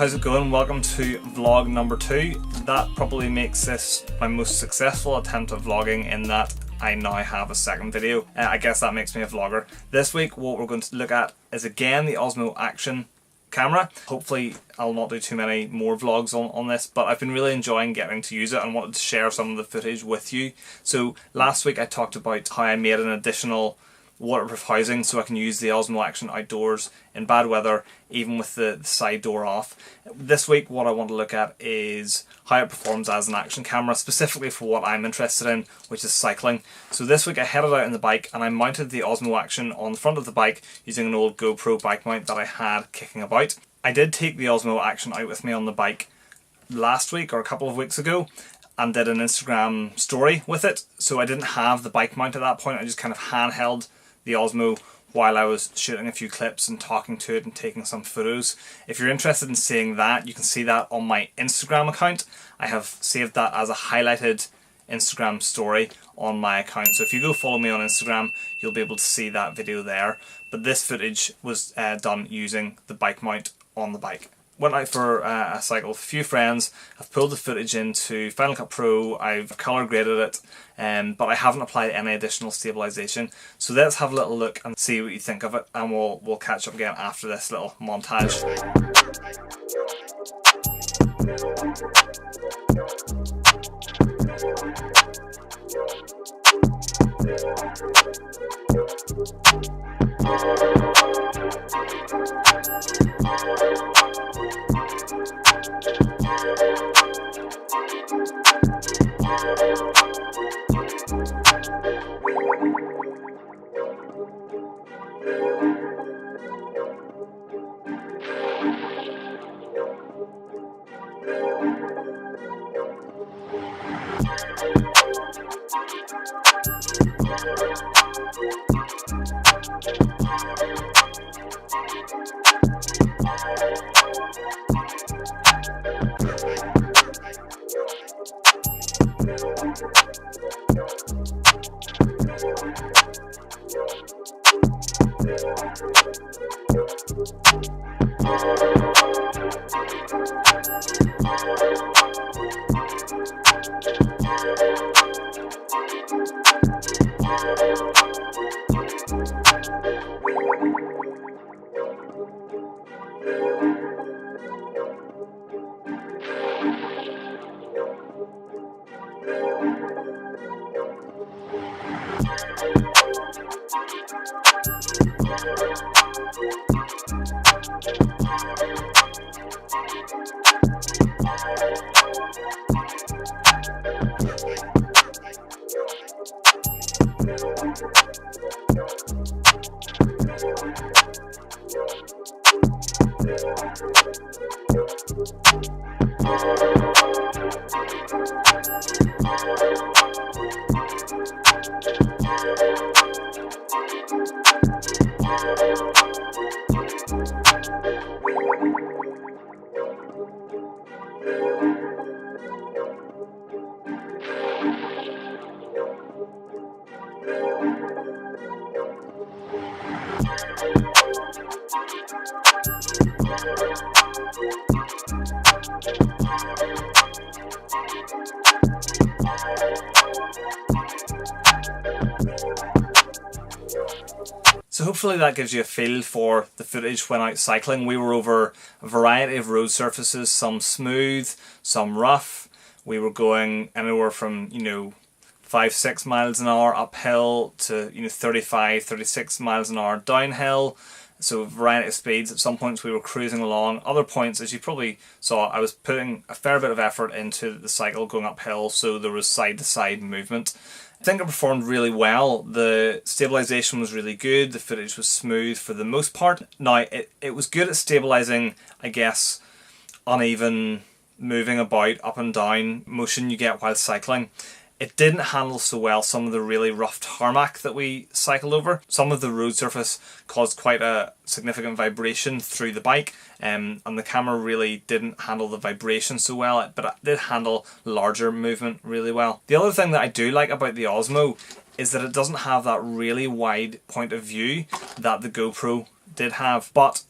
How's it going? Welcome to vlog number 2. That probably makes this my most successful attempt at vlogging in that I now have a second video. I guess that makes me a vlogger. This week what we're going to look at is again the Osmo Action camera. Hopefully I'll not do too many more vlogs on this, but I've been really enjoying getting to use it and wanted to share some of the footage with you. So last week I talked about how I made an additional waterproof housing so I can use the Osmo Action outdoors in bad weather, even with the side door off. This week what I want to look at is how it performs as an action camera, specifically for what I'm interested in, which is cycling. So this week I headed out on the bike and I mounted the Osmo Action on the front of the bike using an old GoPro bike mount that I had kicking about. I did take the Osmo Action out with me on the bike last week or a couple of weeks ago and did an Instagram story with it, so I didn't have the bike mount at that point. I just kind of handheld the Osmo while I was shooting a few clips and talking to it and taking some photos. If you're interested in seeing that, you can see that on my Instagram account. I have saved that as a highlighted Instagram story on my account, so if you go follow me on Instagram you'll be able to see that video there. But this footage was done using the bike mount on the bike. Went out for a cycle with a few friends. I've pulled the footage into Final Cut Pro, I've colour graded it, but I haven't applied any additional stabilisation. So let's have a little look and see what you think of it, and we'll catch up again after this little montage. So hopefully that gives you a feel for the footage when out cycling. We were over a variety of road surfaces, some smooth, some rough. We were going anywhere from 5-6 miles an hour uphill to 35, 36 miles an hour downhill. So a variety of speeds. At some points we were cruising along. Other points, as you probably saw, I was putting a fair bit of effort into the cycle going uphill, so there was side to side movement. I think it performed really well. The stabilisation was really good, the footage was smooth for the most part. Now it was good at stabilising, I guess, uneven moving about, up and down motion you get while cycling. It didn't handle so well some of the really rough tarmac that we cycled over. Some of the road surface caused quite a significant vibration through the bike, and the camera really didn't handle the vibration so well, but it did handle larger movement really well. The other thing that I do like about the Osmo is that it doesn't have that really wide point of view that the GoPro did have, but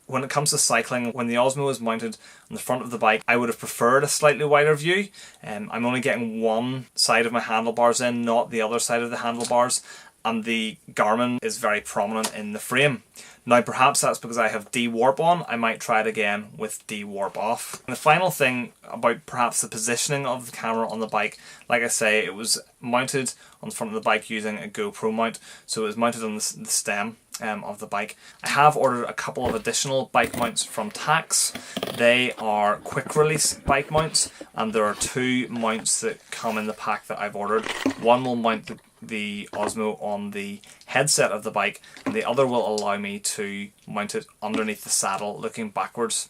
When it comes to cycling, when the Osmo is mounted on the front of the bike, I would have preferred a slightly wider view. I'm only getting one side of my handlebars in, not the other side of the handlebars, and the Garmin is very prominent in the frame. Now perhaps that's because I have de-warp on. I might try it again with de-warp off. And the final thing about perhaps the positioning of the camera on the bike, like I say, it was mounted on the front of the bike using a GoPro mount, so it was mounted on the stem of the bike. I have ordered a couple of additional bike mounts from Tax. They are quick release bike mounts, and there are 2 mounts that come in the pack that I've ordered. One will mount the Osmo on the headset of the bike, and the other will allow me to mount it underneath the saddle looking backwards.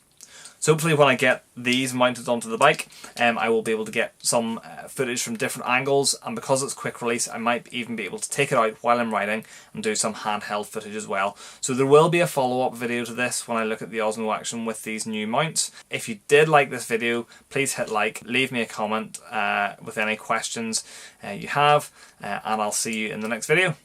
So hopefully when I get these mounted onto the bike, I will be able to get some footage from different angles, and because it's quick release, I might even be able to take it out while I'm riding and do some handheld footage as well. So there will be a follow-up video to this when I look at the Osmo Action with these new mounts. If you did like this video, please hit like, leave me a comment with any questions you have, and I'll see you in the next video.